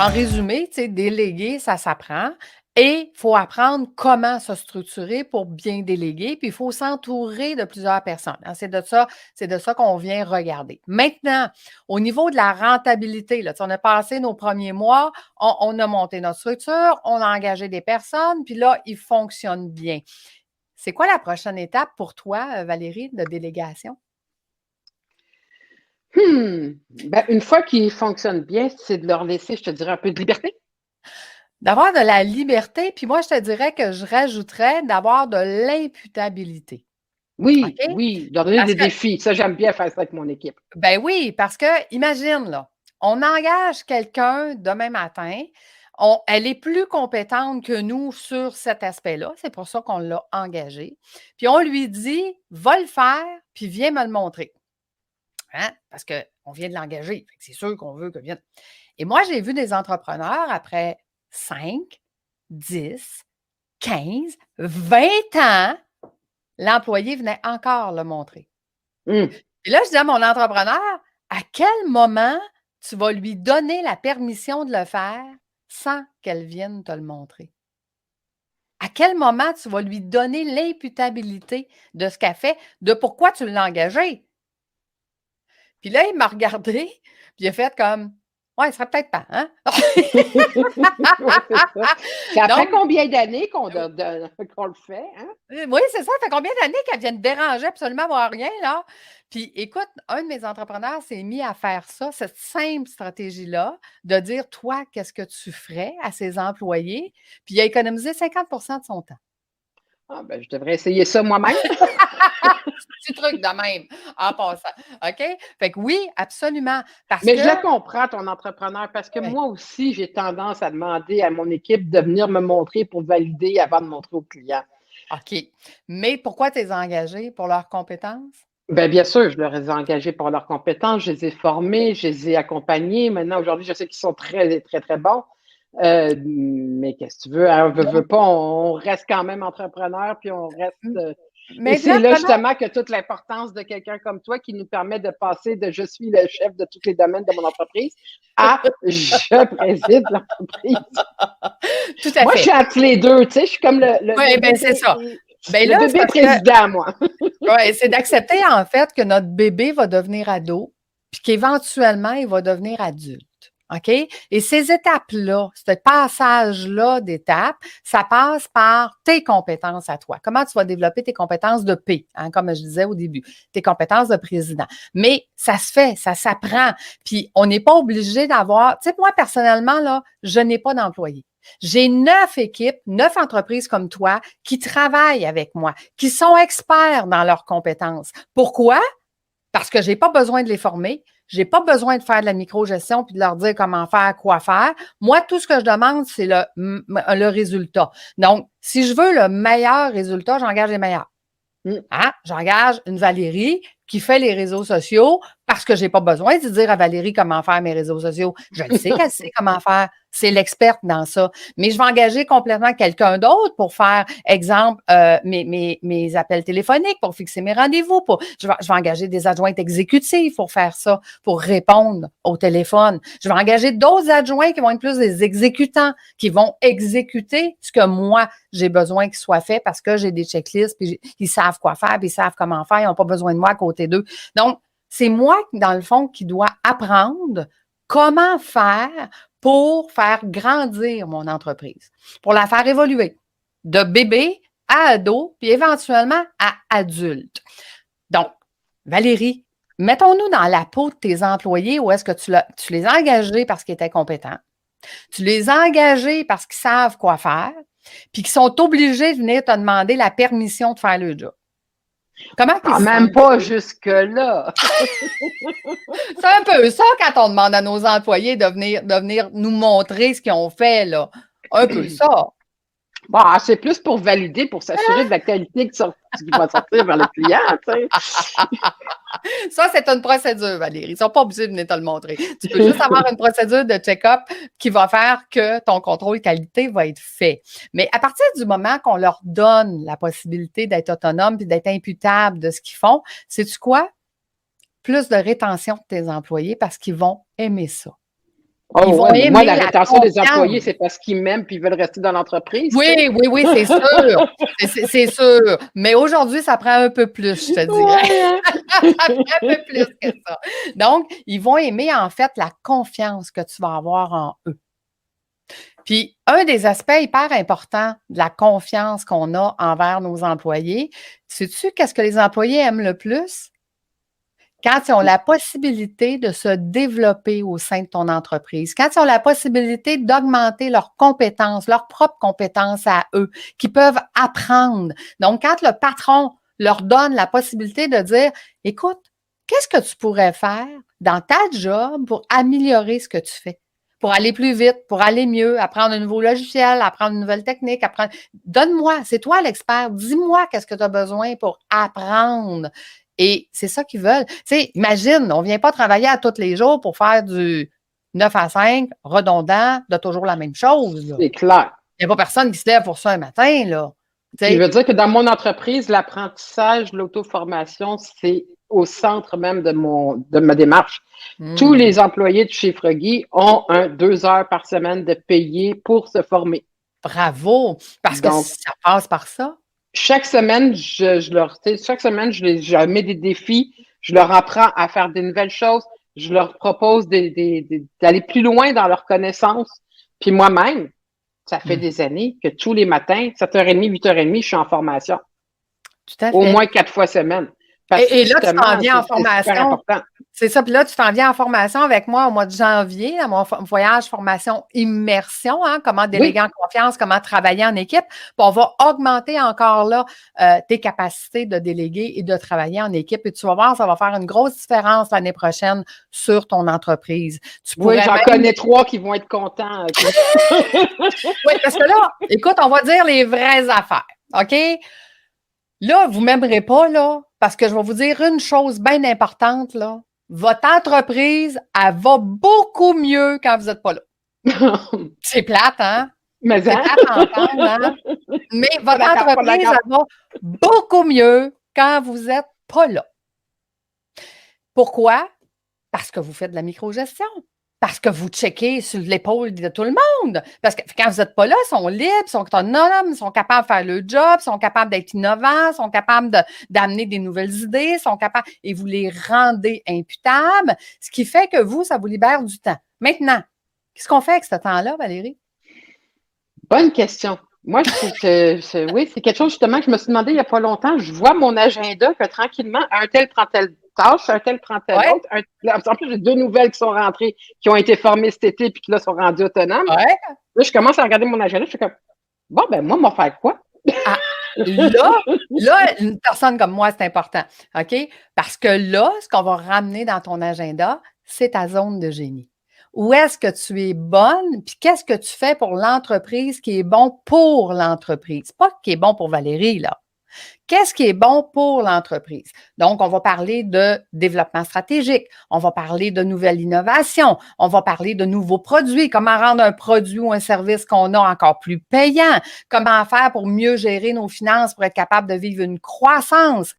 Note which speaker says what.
Speaker 1: En résumé, tu sais, déléguer, ça s'apprend et il faut apprendre comment se structurer pour bien déléguer, puis il faut s'entourer de plusieurs personnes, hein. C'est de ça qu'on vient regarder. Maintenant, au niveau de la rentabilité, là, tu sais, on a passé nos premiers mois, on a monté notre structure, on a engagé des personnes, puis là, ils fonctionnent bien. C'est quoi la prochaine étape pour toi, Valérie, de délégation?
Speaker 2: Ben, une fois qu'ils fonctionnent bien, c'est de leur laisser, je te dirais, un peu de liberté.
Speaker 1: D'avoir de la liberté, puis moi, je te dirais que je rajouterais d'avoir de l'imputabilité.
Speaker 2: Oui,
Speaker 1: OK?
Speaker 2: oui, leur donner
Speaker 1: Parce
Speaker 2: des
Speaker 1: que,
Speaker 2: défis. Ça, j'aime bien faire ça avec mon équipe.
Speaker 1: ben oui, parce que, imagine, là, on engage quelqu'un demain matin, elle est plus compétente que nous sur cet aspect-là, c'est pour ça qu'on l'a engagée. Puis on lui dit, va le faire, puis viens me le montrer. Hein? Parce qu'on vient de l'engager, fait que c'est sûr qu'on veut que vienne. Et moi, j'ai vu des entrepreneurs après 5, 10, 15, 20 ans, l'employé venait encore le montrer.
Speaker 2: Hum.
Speaker 1: Et là, je dis à mon entrepreneur, à quel moment tu vas lui donner la permission de le faire sans qu'elle vienne te le montrer? À quel moment tu vas lui donner l'imputabilité de ce qu'elle fait, de pourquoi tu l'as engagé? Puis là, il m'a regardé, puis il a fait comme, ouais, il serait peut-être pas, hein?
Speaker 2: Ouais, c'est ça. C'est après
Speaker 1: Donc,
Speaker 2: combien d'années qu'on le fait, hein?
Speaker 1: Oui, c'est ça. Ça fait combien d'années qu'elle vient de déranger absolument voir rien, là? Puis écoute, un de mes entrepreneurs s'est mis à faire ça, cette simple stratégie-là, de dire, toi, qu'est-ce que tu ferais à ses employés? Puis il a économisé 50 de son temps.
Speaker 2: Ah, ben, je devrais essayer ça moi-même.
Speaker 1: Petit truc de même, en passant. OK? Fait que oui, absolument. Parce
Speaker 2: Mais
Speaker 1: que,
Speaker 2: je le comprends, ton entrepreneur, parce que
Speaker 1: ouais,
Speaker 2: moi aussi, j'ai tendance à demander à mon équipe de venir me montrer pour valider avant de montrer au client.
Speaker 1: OK. Mais pourquoi tu les as engagés? Pour leurs compétences?
Speaker 2: Ben, bien sûr, je leur ai engagés pour leurs compétences, je les ai formés, je les ai accompagnés. Maintenant, aujourd'hui, je sais qu'ils sont très, très, très bons. Mais qu'est-ce que tu veux, hein, veut
Speaker 1: Donc,
Speaker 2: pas, on reste quand même entrepreneur, puis on reste.
Speaker 1: m-
Speaker 2: Et c'est
Speaker 1: maintenant,
Speaker 2: là
Speaker 1: comment?
Speaker 2: justement que toute l'importance de quelqu'un comme toi qui nous permet de passer de je suis le chef de tous les domaines de mon entreprise à je préside l'entreprise.
Speaker 1: Tout à
Speaker 2: Moi, je suis
Speaker 1: fait.
Speaker 2: entre les deux, tu sais, je suis comme
Speaker 1: Oui, bien, c'est ça. Bien
Speaker 2: le
Speaker 1: là, c'est
Speaker 2: bébé
Speaker 1: parce que
Speaker 2: président, moi.
Speaker 1: ouais, c'est d'accepter en fait que notre bébé va devenir ado, puis qu'éventuellement, il va devenir adulte. OK? Et ces étapes-là, ce passage-là d'étapes, ça passe par tes compétences à toi. Comment tu vas développer tes compétences de P, hein, comme je disais au début, tes compétences de président. Mais ça se fait, ça s'apprend. Puis on n'est pas obligé d'avoir, tu sais, moi personnellement, là, je n'ai pas d'employé. J'ai 9 équipes, 9 entreprises comme toi qui travaillent avec moi, qui sont experts dans leurs compétences. Pourquoi? Parce que je n'ai pas besoin de les former. Je n'ai pas besoin de faire de la microgestion puis de leur dire comment faire, quoi faire. Moi, tout ce que je demande, c'est le résultat. Donc, si je veux le meilleur résultat, j'engage les meilleurs.
Speaker 2: Mm.
Speaker 1: Hein? J'engage une Valérie qui fait les réseaux sociaux parce que je n'ai pas besoin de dire à Valérie comment faire mes réseaux sociaux. Je le sais qu'elle sait comment faire. C'est l'experte dans ça. Mais je vais engager complètement quelqu'un d'autre pour faire, exemple, mes appels téléphoniques, pour fixer mes rendez-vous. Je vais engager des adjointes exécutives pour faire ça, pour répondre au téléphone. Je vais engager d'autres adjoints qui vont être plus des exécutants, qui vont exécuter ce que moi, j'ai besoin qu'il soit fait parce que j'ai des checklists, puis ils savent quoi faire, puis ils savent comment faire, ils n'ont pas besoin de moi à côté d'eux. Donc, c'est moi, dans le fond, qui dois apprendre comment faire pour faire grandir mon entreprise, pour la faire évoluer de bébé à ado, puis éventuellement à adulte. Donc, Valérie, mettons-nous dans la peau de tes employés où est-ce que tu les as engagés parce qu'ils étaient compétents, tu les as engagés parce qu'ils savent quoi faire, puis qu'ils sont obligés de venir te demander la permission de faire le job. Comment ils
Speaker 2: Quand
Speaker 1: se
Speaker 2: même
Speaker 1: sentent?
Speaker 2: pas jusque-là.
Speaker 1: C'est un peu ça quand on demande à nos employés de venir nous montrer ce qu'ils ont fait, là. Un peu ça.
Speaker 2: Bon, c'est plus pour valider, pour s'assurer de la qualité qui va sortir vers le client, tu sais.
Speaker 1: Ça, c'est une procédure, Valérie. Ils ne sont pas obligés de venir te le montrer. Tu peux juste avoir une procédure de check-up qui va faire que ton contrôle qualité va être fait. Mais à partir du moment qu'on leur donne la possibilité d'être autonome puis d'être imputable de ce qu'ils font, sais-tu quoi? Plus de rétention de tes employés parce qu'ils vont aimer ça.
Speaker 2: Oh,
Speaker 1: Ils vont
Speaker 2: ouais, mais moi,
Speaker 1: aimer
Speaker 2: la
Speaker 1: la
Speaker 2: rétention des employés,
Speaker 1: confiance.
Speaker 2: c'est parce qu'ils m'aiment puis ils veulent rester dans l'entreprise, tu sais.
Speaker 1: Oui, oui, oui, c'est sûr. C'est sûr. Mais aujourd'hui, ça prend un peu plus, je te dirais.
Speaker 2: Ouais, hein?
Speaker 1: Ça prend un peu plus que ça. Donc, ils vont aimer, en fait, la confiance que tu vas avoir en eux. Puis, un des aspects hyper importants de la confiance qu'on a envers nos employés, sais-tu qu'est-ce que les employés aiment le plus? Quand ils ont la possibilité de se développer au sein de ton entreprise, quand ils ont la possibilité d'augmenter leurs compétences, leurs propres compétences à eux, qu'ils peuvent apprendre. Donc, quand le patron leur donne la possibilité de dire, écoute, qu'est-ce que tu pourrais faire dans ta job pour améliorer ce que tu fais? Pour aller plus vite, pour aller mieux, apprendre un nouveau logiciel, apprendre une nouvelle technique, apprendre. Donne-moi, c'est toi l'expert, dis-moi qu'est-ce que tu as besoin pour apprendre. Et c'est ça qu'ils veulent. Tu sais, imagine, on ne vient pas travailler à tous les jours pour faire du 9 à 5, redondant, de toujours la même chose. Là.
Speaker 2: C'est clair.
Speaker 1: Il n'y a pas personne qui se lève pour ça un matin. Là. Tu
Speaker 2: Puis, je
Speaker 1: sais,
Speaker 2: veux dire que dans mon entreprise, l'apprentissage, l'auto-formation, c'est au centre même de ma démarche. Tous les employés de chez Froggy ont 2 heures par semaine de payer pour se former.
Speaker 1: bravo, parce que
Speaker 2: Donc,
Speaker 1: ça passe par ça.
Speaker 2: chaque semaine, chaque semaine, je mets des défis, je leur apprends à faire des nouvelles choses, je leur propose d'aller plus loin dans leurs connaissances. Puis moi-même, ça fait des années que tous les matins, 7h30, 8h30, je suis en formation.
Speaker 1: Tout à
Speaker 2: Au
Speaker 1: fait.
Speaker 2: moins 4 fois semaine. Parce que
Speaker 1: Et là, tu t'en
Speaker 2: justement,
Speaker 1: viens en
Speaker 2: c'est super
Speaker 1: formation.
Speaker 2: important.
Speaker 1: C'est ça. Puis là, tu t'en viens en formation avec moi au mois de janvier, à mon voyage formation immersion, hein, comment déléguer
Speaker 2: Oui,
Speaker 1: en confiance, comment travailler en équipe. Puis on va augmenter encore là tes capacités de déléguer et de travailler en équipe. Et tu vas voir, ça va faire une grosse différence l'année prochaine sur ton entreprise. Tu
Speaker 2: oui,
Speaker 1: pourrais
Speaker 2: j'en
Speaker 1: même.
Speaker 2: connais 3 qui vont être contents.
Speaker 1: Oui, parce que là, écoute, on va dire les vraies affaires. OK? Là, vous ne m'aimerez pas, là, parce que je vais vous dire une chose bien importante, là. Votre entreprise, elle va beaucoup mieux quand vous n'êtes pas là. C'est plate, hein?
Speaker 2: Mais
Speaker 1: C'est
Speaker 2: hein?
Speaker 1: plate à entendre, hein? Mais
Speaker 2: Pas
Speaker 1: votre
Speaker 2: d'accord, pas
Speaker 1: entreprise,
Speaker 2: d'accord.
Speaker 1: elle va beaucoup mieux quand vous n'êtes pas là. Pourquoi? Parce que vous faites de la microgestion. Parce que vous checkez sur l'épaule de tout le monde. Parce que quand vous n'êtes pas là, ils sont libres, ils sont autonomes, ils sont capables de faire le job, ils sont capables d'être innovants, ils sont capables d'amener des nouvelles idées, ils sont capables, et vous les rendez imputables, ce qui fait que vous, ça vous libère du temps. Maintenant, qu'est-ce qu'on fait avec ce temps-là, Valérie?
Speaker 2: Bonne question. Moi, je trouve que oui, c'est quelque chose justement que je me suis demandé il n'y a pas longtemps. Je vois mon agenda que tranquillement, un tel prend telle tâche, un tel prend telle
Speaker 1: Ouais,
Speaker 2: autre. En plus, j'ai 2 nouvelles qui sont rentrées, qui ont été formées cet été puis qui là sont rendues autonomes.
Speaker 1: ouais.
Speaker 2: Là, je commence à regarder mon agenda, je suis comme bon, ben moi, m'en faire quoi?
Speaker 1: Ah, là, une personne comme moi, c'est important. OK? Parce que là, ce qu'on va ramener dans ton agenda, c'est ta zone de génie. Où est-ce que tu es bonne, puis qu'est-ce que tu fais pour l'entreprise qui est bon pour l'entreprise? Pas qui est bon pour Valérie, là. Qu'est-ce qui est bon pour l'entreprise? Donc, on va parler de développement stratégique, on va parler de nouvelles innovations, on va parler de nouveaux produits, comment rendre un produit ou un service qu'on a encore plus payant, comment faire pour mieux gérer nos finances pour être capable de vivre une croissance